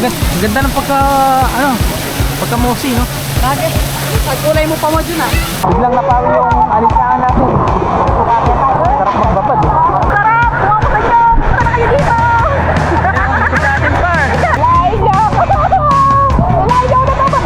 Ang ganda ng pagka mosi, no? Bakit? Pagkulay mo pa mo dyan ah. Biglang napawi yung alinsangan natin. Sarap magbabad. Sarap! Huwag mo kayo! Punta na kayo dito! Ito sa atin, par. Lain niyo! Lain niyo na naman!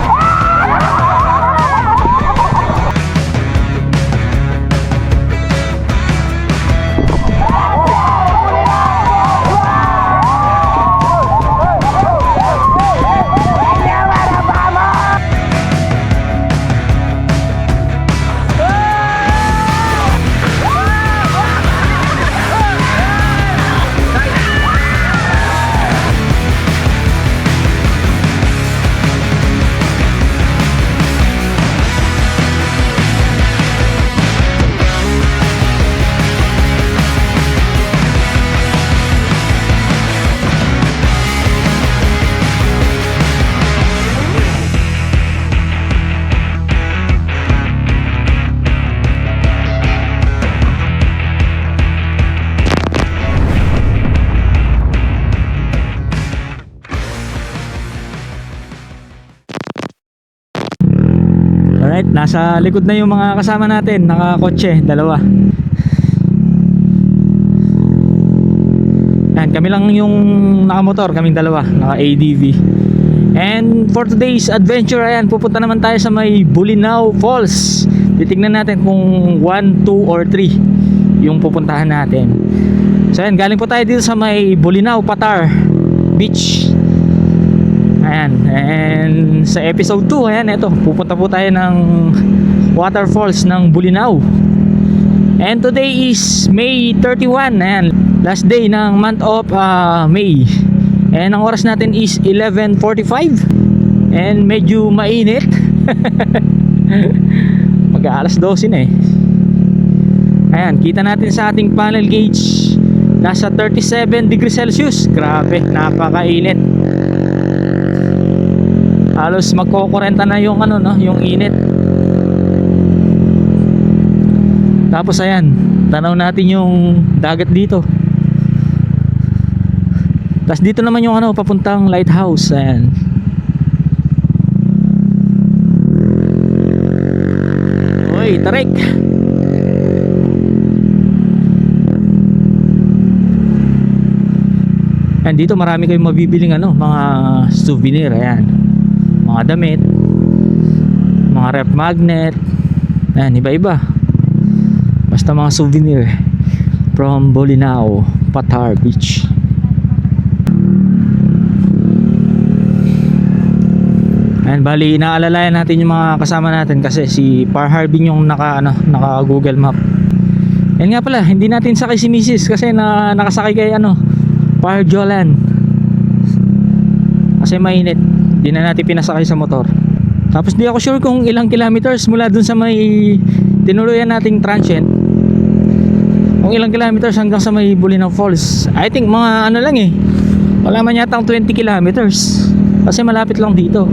Alright, nasa likod na yung mga kasama natin, nakakotse, dalawa. Ayan, kami lang yung nakamotor, kaming dalawa, naka ADV. And for today's adventure, ayan, pupunta naman tayo sa may Bolinao Falls. Titignan natin kung 1, 2, or 3 yung pupuntahan natin. So ayan, galing po tayo dito sa may Bolinao Patar Beach. Ayan, and sa episode 2, ayan, eto, pupunta po tayo ng waterfalls ng Bolinao. And today is May 31, ayan, last day ng month of May. And ang oras natin is 11:45. And medyo mainit. Mag-aalas 12 na eh. Ayan, kita natin sa ating panel gauge, nasa 37 degrees Celsius. Grabe, napakainit. Halos magko-40 na yung yung init. Tapos ayan, tanaw natin yung dagat dito. Tapos dito naman yung papuntang lighthouse. Ayan. Oy, tarik. Ayan, dito marami kayong mabibiling mga souvenir. Ayan, mga damit, mga ref magnet. Ayan, iba-iba. Basta mga souvenir from Bolinao Patar Beach. Ayan, bali inaalalayan natin yung mga kasama natin kasi si Par Harbin yung naka Google Map. Yan nga pala, hindi natin sakay si Mrs. kasi nakasakay kay Par Jolan. Kasi mainit, hindi na natin pinasakay sa motor. Tapos di ako sure kung ilang kilometers mula dun sa may tinuluyan nating transient, kung ilang kilometers hanggang sa may Bolinao Falls. I think mga lang wala man yatang 20 kilometers kasi malapit lang dito.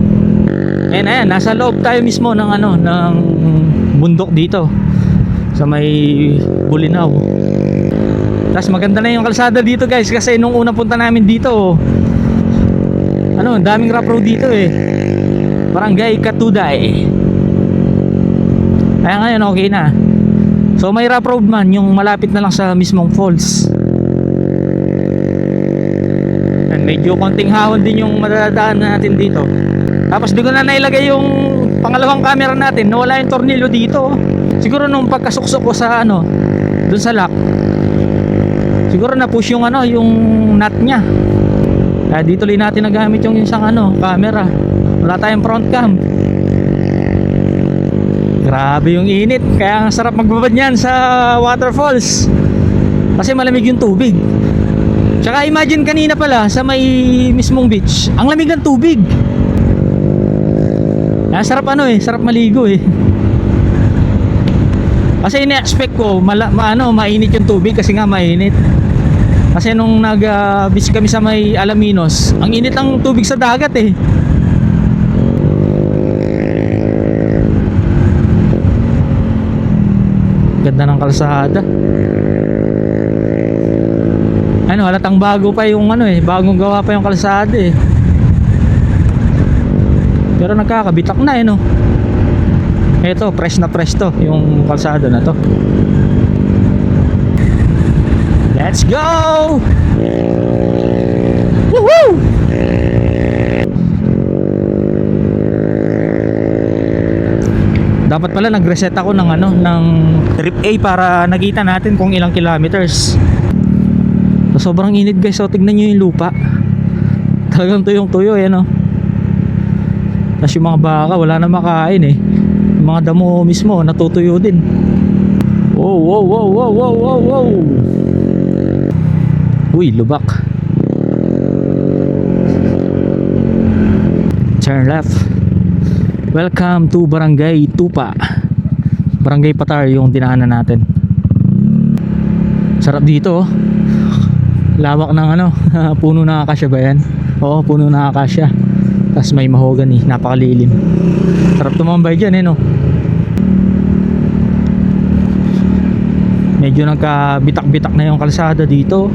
And ayan, nasa loob tayo mismo ng ng bundok dito sa may Bolinao. Tapos maganda na yung kalsada dito, guys, kasi nung unang punta namin dito, daming rough road dito eh. Barangay Katuday. Kaya ngayon okay na. So may rough road man yung malapit na lang sa mismong falls. And medyo konting hahon din yung madadaan natin dito. Tapos di ko na nailagay yung pangalawang camera natin, nawala yung tornilyo dito. Siguro nung pagkasuksok ko sa dun sa lock, siguro na push yung yung nut nya. Kaya dito lang natin nagamit yung isang camera. Wala tayong front cam. Grabe yung init, kaya ang sarap magbabad niyan sa waterfalls kasi malamig yung tubig. Tsaka imagine kanina pala sa may mismong beach, ang lamig ng tubig. Sarap sarap maligo eh. Kasi ina-expect ko mainit yung tubig kasi nga mainit. Kasi nung nag-beach kami sa may Alaminos, ang init ng tubig sa dagat eh. Ganda ng kalsada. Halatang bago pa yung bagong gawa pa yung kalsada eh. Pero nagkakabitak na no. Ito, fresh na fresh to, yung kalsada na to. Let's go! Woohoo! Dapat pala nag-reset ako ng ng trip A para nakita natin kung ilang kilometers. So, sobrang init guys, so tignan nyo yung lupa. Talagang tuyong-tuyo yan Tapos yung mga baka wala na makain Yung mga damo mismo natutuyo din. Wow, wow, wow, wow, wow, wow, wow. Uy, lubak. Turn left. Welcome to Barangay Tupa. Barangay Patar yung dinaanan natin. Sarap dito Lawak ng puno ng akasya ba yan? Oo, puno ng akasya. Tapos may mahogany, napakalilim. Sarap tumambay dyan no. Medyo nagkabitak-bitak na yung kalsada dito.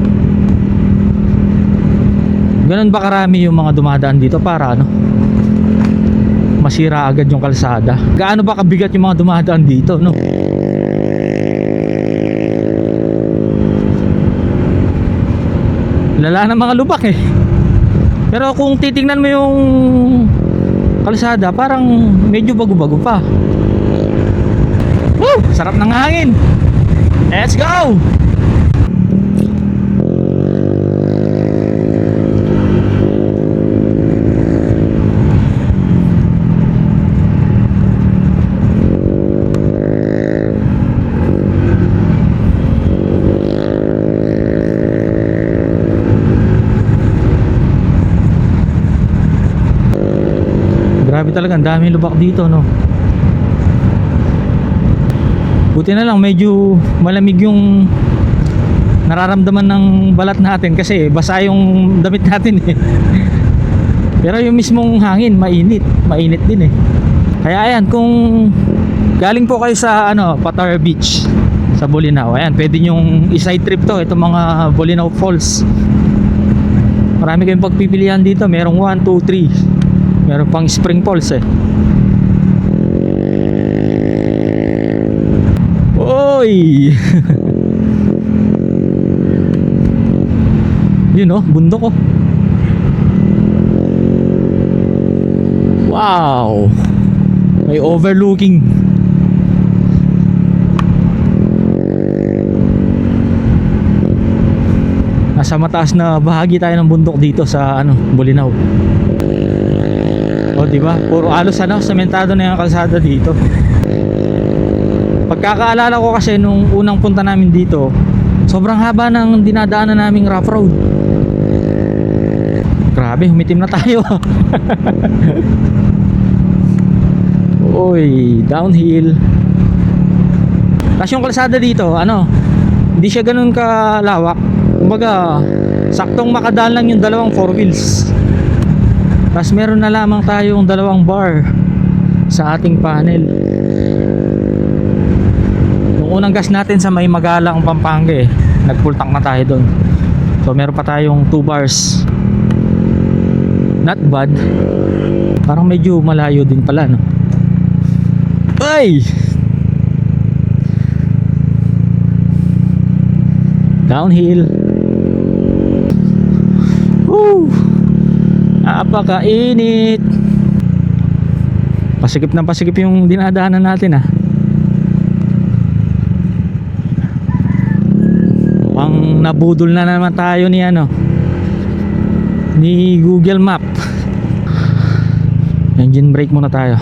Ganun ba karami yung mga dumadaan dito para masira agad yung kalsada? Gaano ba kabigat yung mga dumadaan dito no? Lala ng mga lubak Pero kung titingnan mo yung kalsada, parang medyo bago-bago pa. Woo! Sarap ng hangin. Let's go! Grabe talaga, ang daming lubak dito Buti na lang medyo malamig yung nararamdaman ng balat natin kasi basa yung damit natin Pero yung mismong hangin mainit din Kaya ayan, kung galing po kayo sa Patar Beach sa Bolinao, ayan, pwede nyong i-side trip to, itong mga Bolinao Falls. Marami kayong pagpipilian dito, merong 1, 2, 3. Meron pang Spring Falls Oy! Yun bundok Wow! May overlooking. Nasa mataas na bahagi tayo ng bundok dito sa Bolinao. Diba? Puro alos sementado na yung kalsada dito. Pagkakaalala ko kasi nung unang punta namin dito, sobrang haba ng dinadaanan naming rough road. Grabe, humitim na tayo. Oy, downhill. Tapos yung kalsada dito, hindi siya ganun kalawak. Kumbaga, saktong makadaan lang yung dalawang four wheels. Tapos meron na lamang tayong dalawang bar sa ating panel. Nung unang gas natin sa may Magalang, Pampanga nag-full tank na tayo doon. So meron pa tayong 2 bars. Not bad. Parang medyo malayo din pala Ay! Downhill. Woo! Napakainit. Pasikip na pasikip yung dinadaanan natin Mukhang nabudol na naman tayo ni Google Map. Engine brake muna tayo.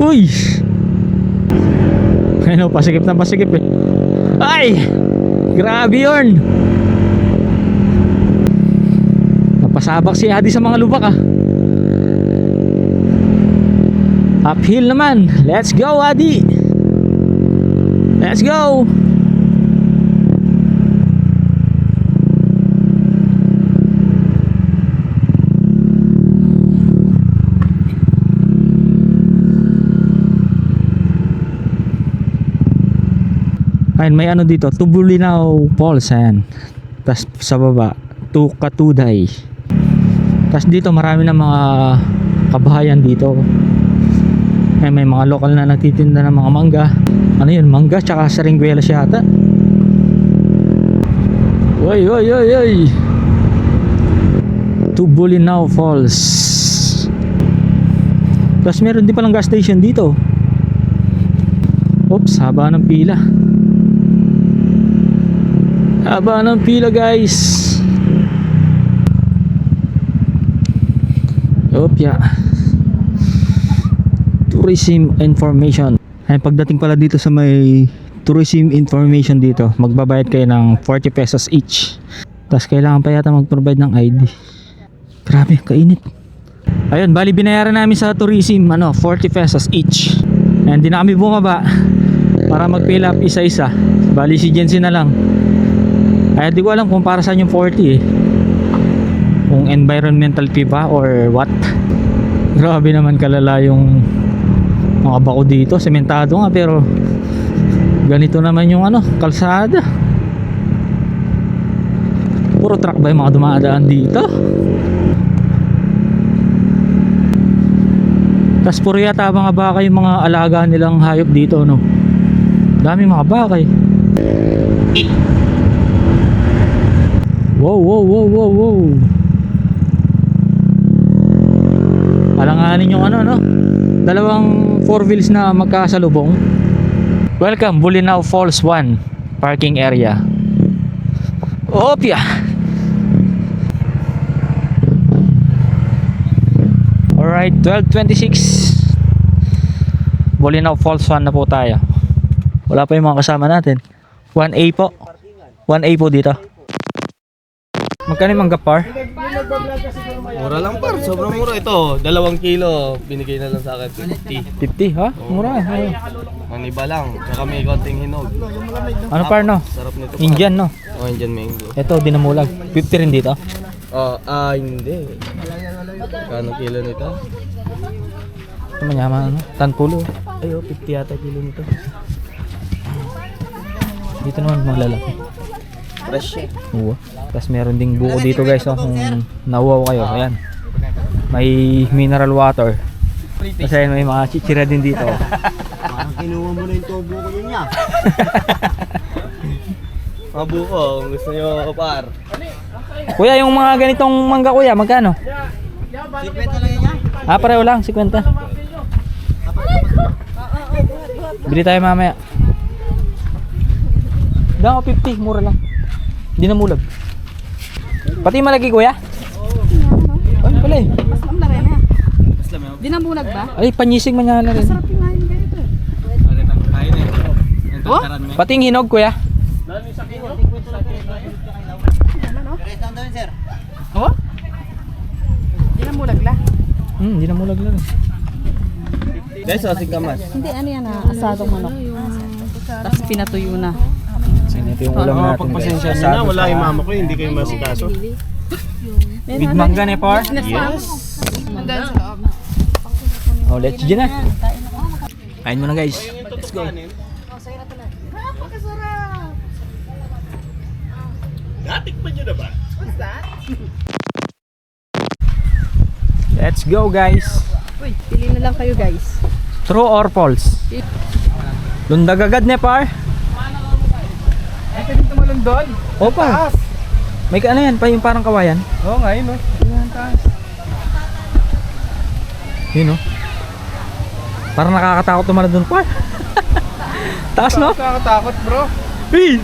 Uy! Pasikip na pasikip Ay! Grabe yun! Napasabak si Adi sa mga lubak Uphill naman. Let's go Adi! Let's go! Ayun, may dito, Bolinao Falls tas sa baba Tukatuday. Tas dito marami na mga kabahayan dito. May mga lokal na nagtitinda ng mga mangga. Ano yun, mangga tsaka saringguelas yata. Oy oy oy oy, to Bolinao Falls. Tapos meron din palang gas station dito. Oops, haba ng pila. Haba ng pila guys. Opya. Tourism information. Ay, pagdating pala dito sa may tourism information dito, magbabayad kayo ng 40 pesos each. Tapos kailangan pa yata mag-provide ng ID. Grabe, kainit. Ayun, bali binayaran namin sa tourism 40 pesos each. And di na kami bumaba para mag-fill up isa-isa. Bali si Jensen na lang. Kaya di ko alam kung para saan yung 40 eh. Kung environmental fee ba or what. Grabe naman kalala yung mga bako dito. Sementado nga pero ganito naman yung kalsada. Puro truck ba yung mga dumadaan dito? Tas puro yata mga baka yung mga alaga nilang hayop dito, no? Daming mga baka eh. Wow, wow, wow, wow, wow. Alanganin yung dalawang four wheels na magkasalubong. Welcome Bolinao Falls 1 parking area. Opya. Alright, 12:26. Bolinao Falls 1 na po tayo. Wala pa yung mga kasama natin. 1A po. 1A po dito. Magkano yung mangga par? Mura lang par, sobrang mura ito. 2 kilo, binigay na lang sa akin 50. 50 ha? Mura eh. Maniba lang, tsaka may konting hinog. Ano par no? Sarap nito par. Indian no? Oh, Indian mango. Ito dinamulag. 50 rin dito. Hindi. Kano kilo nito? Ito manyaman Tanpulo. Ay, 50 yata kilo nito. Dito naman maglalaki. Fresh eh. Oo. Tapos meron ding buko dito guys, kung nauwaw kayo. Ayan. May mineral water. Kasi may mga chichira din dito. Parang kinuha mo na yung tubo ko yun niya. Mga buko, kung gusto nyo par. Kuya, yung mga ganitong mangga kuya, magkano? 50 lang yan niya. Pareho lang, 50. Bili tayo mamaya. Dang 50, mura lang. Hindi na mulag. Pati malaki kuya? Ay, pala eh. Mas lam na rin eh. Dinamulag ba? Ay, panyisig man yan na rin. Sarap yung ngayon ganito. Oh? Pati yung hinog kuya? Oh? Dinamulag la? Hindi na mulag lang. Guys, asig kamas. Hindi, ano yan asadong manok. Tapos pinatuyo na. Ito yung ulam natin Pagpasensya guys. nyo na, wala yung mama ko, hindi kayo masikaso. With mangga na par? Yes. Oh, let's dyan na. Kain mo na guys. Let's go. Natikman nyo na ba? Let's go guys. Uy, pili na lang kayo guys. True or false? Lundagagad ne par? Ay, pwede tumalon doon. O par. May ano yan pa yung parang kawayan? Oo nga, yun o. Yung taas. Yun o. Parang nakakatakot tumalon dun par. Taas no? Nakakatakot bro. Hey!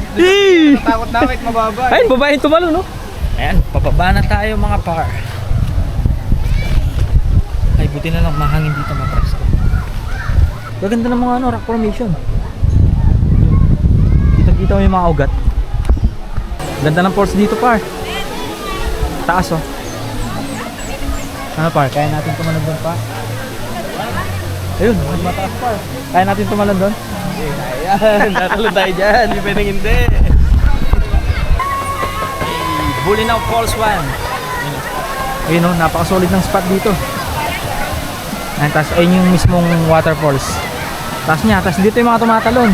Takot na kahit mababa. Ayun, babae tumalon no? Ayan, pababa na tayo mga par. Ay, buti na lang mahangin dito mapresko. Gaganda ng mga rock formation. Kita mo yung mga ugat. Ganda ng falls dito par. Taas oh. Ano par, kaya natin tumalon doon pa? Ayun, mas mataas par. Kaya natin tumalon doon? Ayan, natalo tayo dyan. Hindi pwedeng hindi. Bolinao Falls 1. Ayun oh, napakasolid ng spot dito. Ayan, tapos ayun yung mismong waterfalls. Taas niya, tapos dito yung mga tumatalon.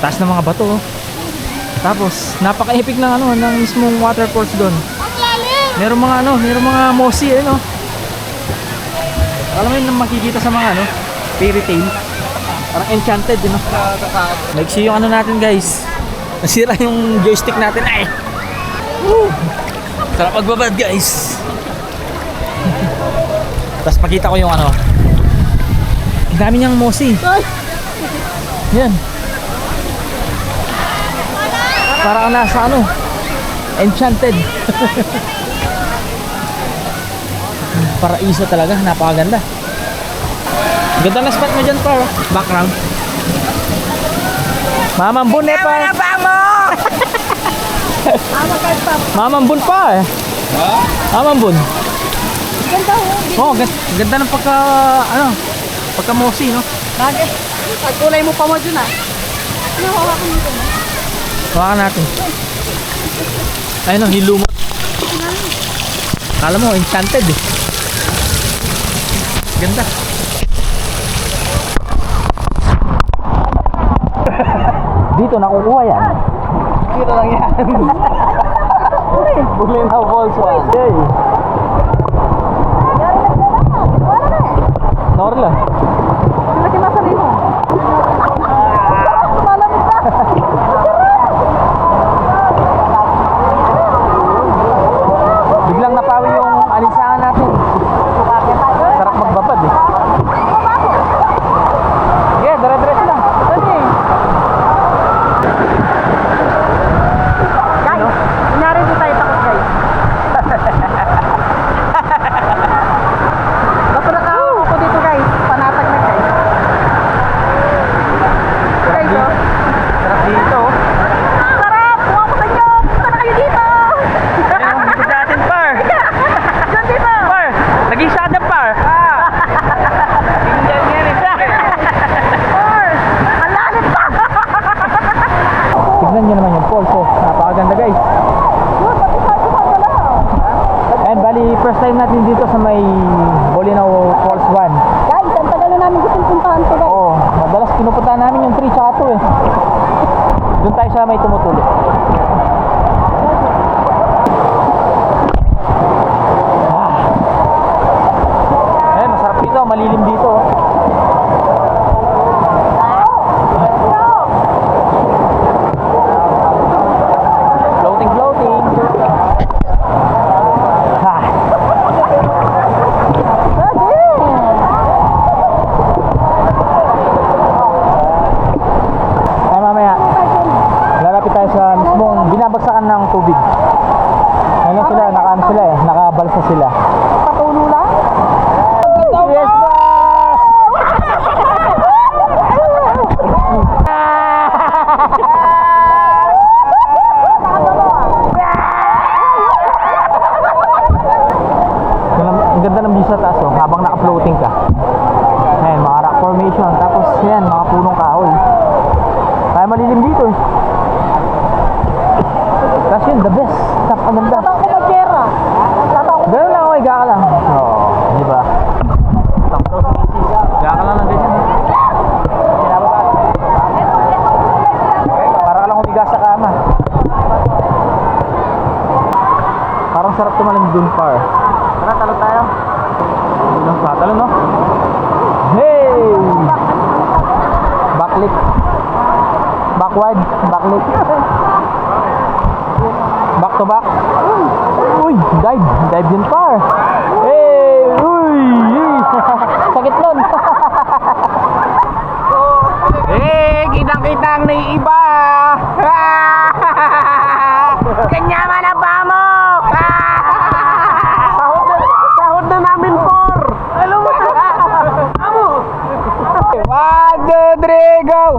Taas ng mga bato oh. Tapos napaka-epic ng ng mismong waterfalls doon. Ang lalim! Meron mga ano, meron mga mossy eh, no? Alam mo yun makikita sa mga ano, fairy tale. Parang enchanted, no? Maiksi yung ano natin, guys. Nasira yung joystick natin. Ay! Woo! Sarap magbabad, guys. Tapos pakita ko yung ano. Ang dami niyang mossy. Yan. Parang nasa ano, enchanted. Paraiso talaga, napakaganda. Ganda na spot mo dyan, par. Background. Mamambun eh, par. Mamambun pa eh. Mamambun. Ganda Oh, oh. ganda ng pagka, ano, pagka mossy, no? Bakit? At kulay mo pa mo dyan ah. Ano hawakan mo dyan? Hawakan natin. Ayun, no, hilumot. Kala mo, enchanted eh. Ganda. Dito nakukuha yan. Dito lang yan. Bulinaw Falls 1. Yay. Wala na eh. Norla. Laki na sa limo. Malamig na. Biglang napawi yung alinsangan natin. Sarap magbabad eh. Yeah, dire-diretso lang. Guys, kunyari di tayo takot guys. Basta nakahawak ko dito guys. Panatag na guys. Guys oh. Sarap dito. Sarap! Buwa ko sa inyo! Punta na kayo dito! Ayun, dito sa atin, par. Diyan dito! Par, nag-isa na, par. Tingnan yan eh. Or! Ang lalim pa! Tignan nyo naman yung falls oh. Napakaganda, guys. Yun, pati sabi pa pala. And bali, first time natin dito sa may Bolinao Falls 1. Guys, ang tagal na namin gustong puntahan to guys. Oo, madalas pinupuntahan namin yung 3 tsaka 2 eh. Doon tayo sa may tumutulo. Eh, masarap dito, malilim dito. Floating, floating. Ha. Ay, mamaya. Lalapit tayo sa mismong binabagsakan ng tubig. Ayun sila, nakaano sila eh, nakabalsa sila. Patulo lang? Yes, ang ganda ng view sa taas oh, habang naka-floating ka. Ayan, mga rock formation. Tapos yan, mga punong kahoy. Kaya malilim dito eh. Tapos yun, the best. Napakaganda. Tataw ko mag-gera. Tataw ko. Ganun lang, okay, gaka lang. Oo, di ba? Gaka lang ng ganyan. Para ka lang humiga sa kama. Parang sarap tumalim dun, par. Tara, talo tayo. Ilang patalo, no? Hey! Backlick. Backward. Backlick. Back to back. Uy, dive. Dive din, par. Hey! Uy! Sakit nun. Eh, kitang-kita ang naiiba. Kanya man ang pa mo. Sahod na namin, por. Alam mo na. Amo. 1, 2, 3, go.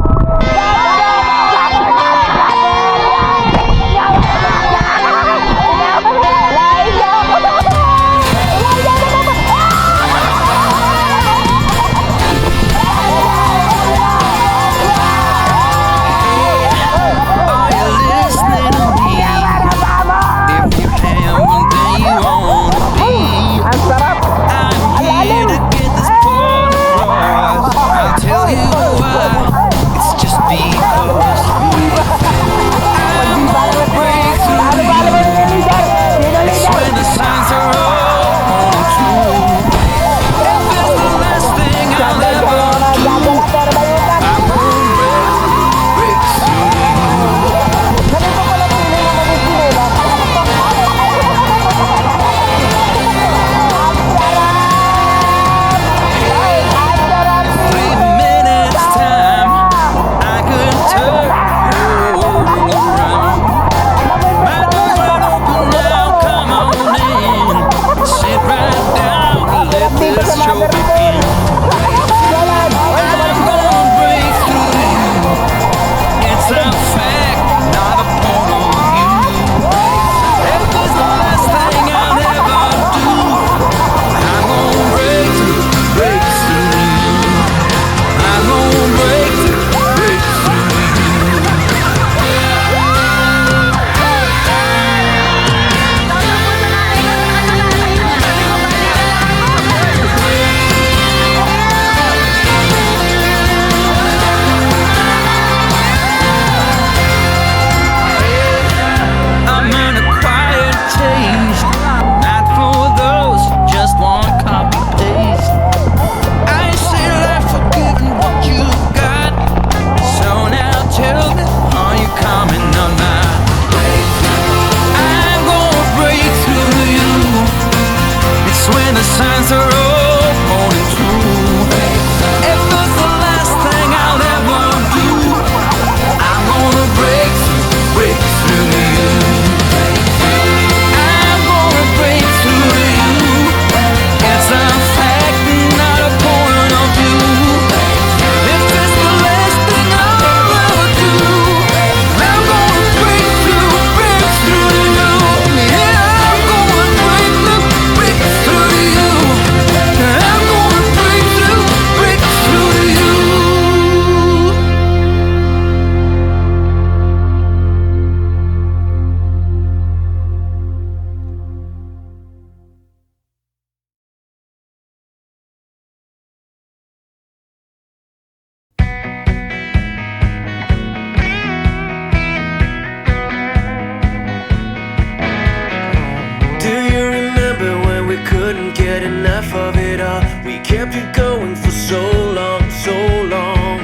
we couldn't get enough of it all. We kept it going for so long, so long.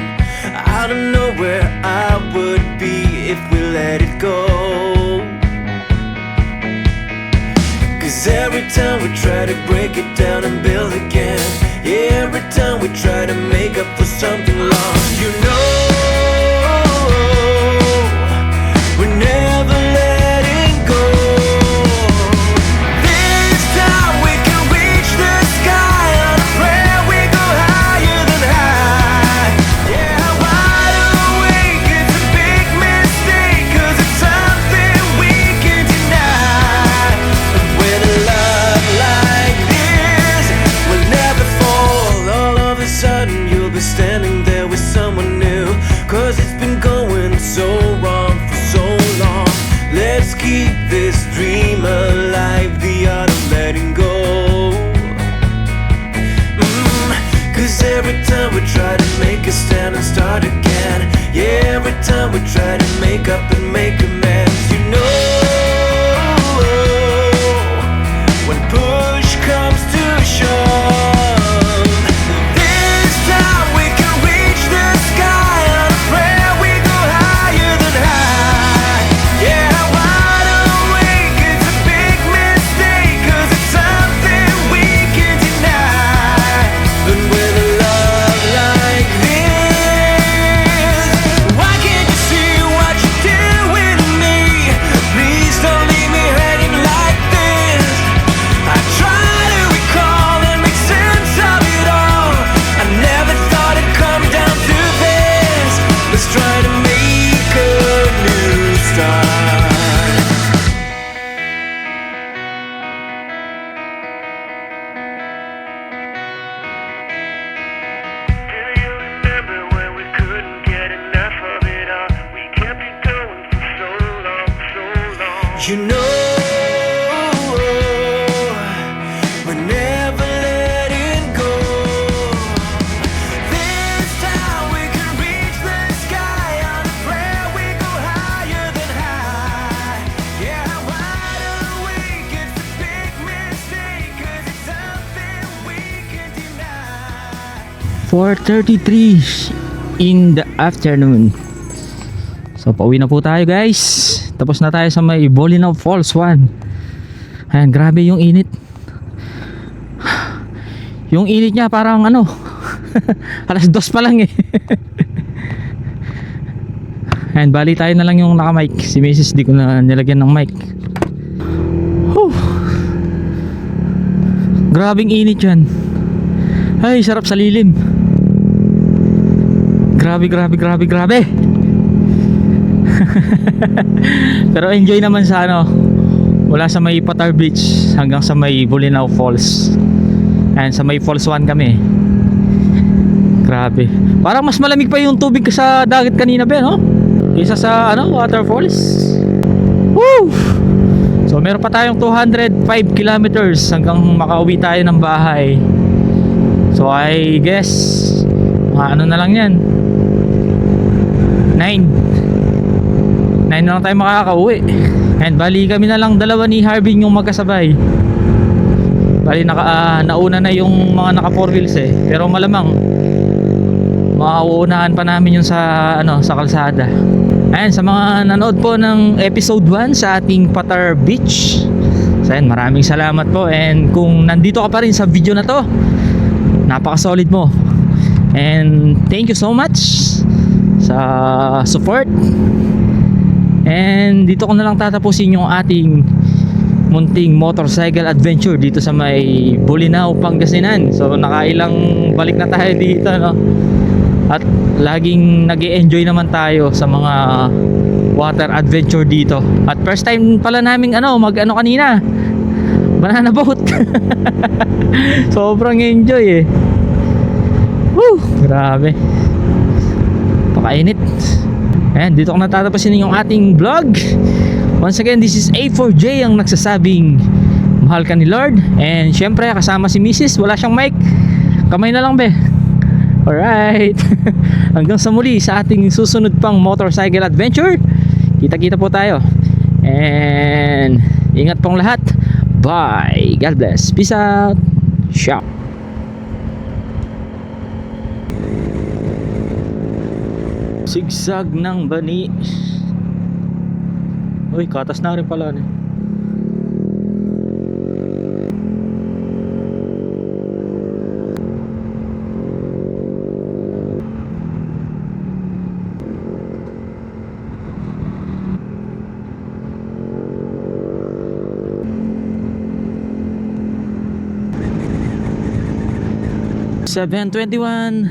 I don't know where I would be if we let it go. Cause every time we try to break it down and build again, yeah, every time we try to make up for something lost, you know, we're never letting go. This time we can reach the sky on a prayer. We go higher than high. Yeah, wide awake, it's a big mistake, cause it's something we can deny. But with a love like this, we'll never fall. All of a sudden you'll be standing there with someone new, cause it's been going so wrong for so long. Let's keep this dream alive, the art of letting go. Cause every time we try to make a stand and start again, yeah, every time we try to make up and make amends, you know, when push comes to shove, this time we can reach the sky on a prayer. We go higher than high. Yeah, wide awake, it's a big mistake, cause it's something we can deny. But with a love like this, why can't you see what you're doing to me? Please don't leave me hanging like this. I try to recall and make sense of it all. I never thought it'd come down to this. Let's try to make a new start. Do you remember when we couldn't get enough of it all? We kept it going for so long, so long. You know, we're never letting go. This time we can reach the sky on a prayer. We go higher than high. Yeah, wide awake, it's a big mistake, cause it's something we can deny. 4:33 in the afternoon. So pauwi na po tayo guys. Tapos na tayo sa may Bolinao Falls 1. Ayan, grabe yung init. Yung init niya parang ano alas 2 pa lang eh. Ayan, bali tayo na lang yung naka-mic. Si Mrs. di ko na nilagyan ng mic. Whew. Grabing init yan. Ay, sarap sa lilim. Grabe. Pero enjoy naman sa ano, wala sa may Patar Beach hanggang sa may Bolinao Falls. Ayan, sa may Falls 1 kami. Grabe. Parang mas malamig pa yung tubig sa dagat kanina ba, no? Kaysa sa ano, waterfalls. Woo! So meron pa tayong 205 kilometers hanggang makauwi tayo ng bahay. So I guess ano na lang yan, 9 na lang tayo makakauwi. And bali kami na lang dalawa ni Harbin yung magkasabay. Bali nauna na yung mga naka 4 wheels eh. Pero malamang mauunahan pa namin yung sa ano, sa kalsada. Ayan, sa mga nanood po ng episode 1 sa ating Patar Beach, so ayan, maraming salamat po. And kung nandito ka pa rin sa video na to, napaka-solid mo. And thank you so much sa support. And dito ko na lang tatapusin yung ating munting motorcycle adventure dito sa may Bolinao, Pangasinan. So nakailang balik na tayo dito, no? At laging nag-e-enjoy naman tayo sa mga water adventure dito. At first time pala naming mag-ano kanina, banana boat. Sobrang enjoy eh. Woo! Grabe. Pakainit. Ayan, dito ko natatapusin yung ating vlog. Once again, this is A4J ang nagsasabing mahal ka ni Lord. And syempre kasama si Mrs. Wala siyang mic, kamay na lang be. Alright. Hanggang sa muli sa ating susunod pang motorcycle adventure. Kita-kita po tayo. And ingat pong lahat. Bye. God bless. Peace out. Ciao. Sigsag ng bani. Uy, katas na rin pala. 7:21.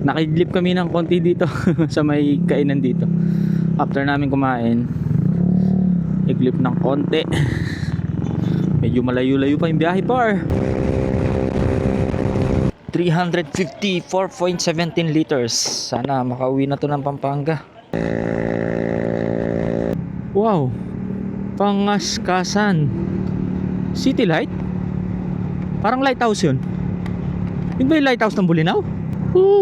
Nakidlip kami ng konti dito sa may kainan dito. After namin kumain, iglip ng konti. Medyo malayo-layo pa yung biyahe par. 354.17 liters. Sana makauwi na to ng Pampanga. Wow, Pangaskasan City Light. Parang lighthouse yun. Yun ba yung lighthouse ng Bulinaw?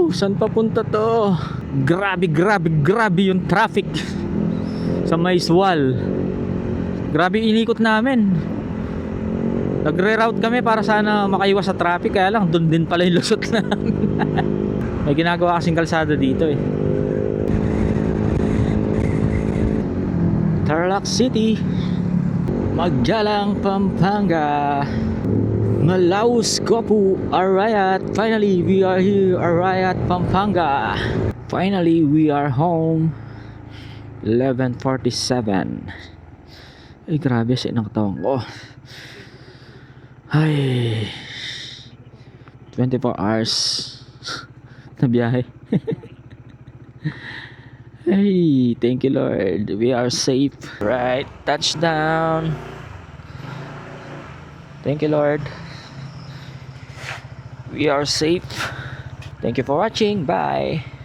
Saan papunta to? Grabe yung traffic sa Maiswal. Grabe inikot namin. Nagre-route kami para sana makaiwas sa traffic, kaya lang doon din pala yung lusot namin. May ginagawa kasing kalsada dito eh. Tarlac City, Magjalang, Pampanga, Malaus, Kopu, Arayat. Finally, we are here, Arayat, Pampanga. Finally, we are home. 11:47. Ay, grabe sa inang taong ko. Ay, 24 hours na biyahe. Hey, thank you Lord. We are safe. Right, touchdown. Thank you Lord. We are safe. Thank you for watching. Bye.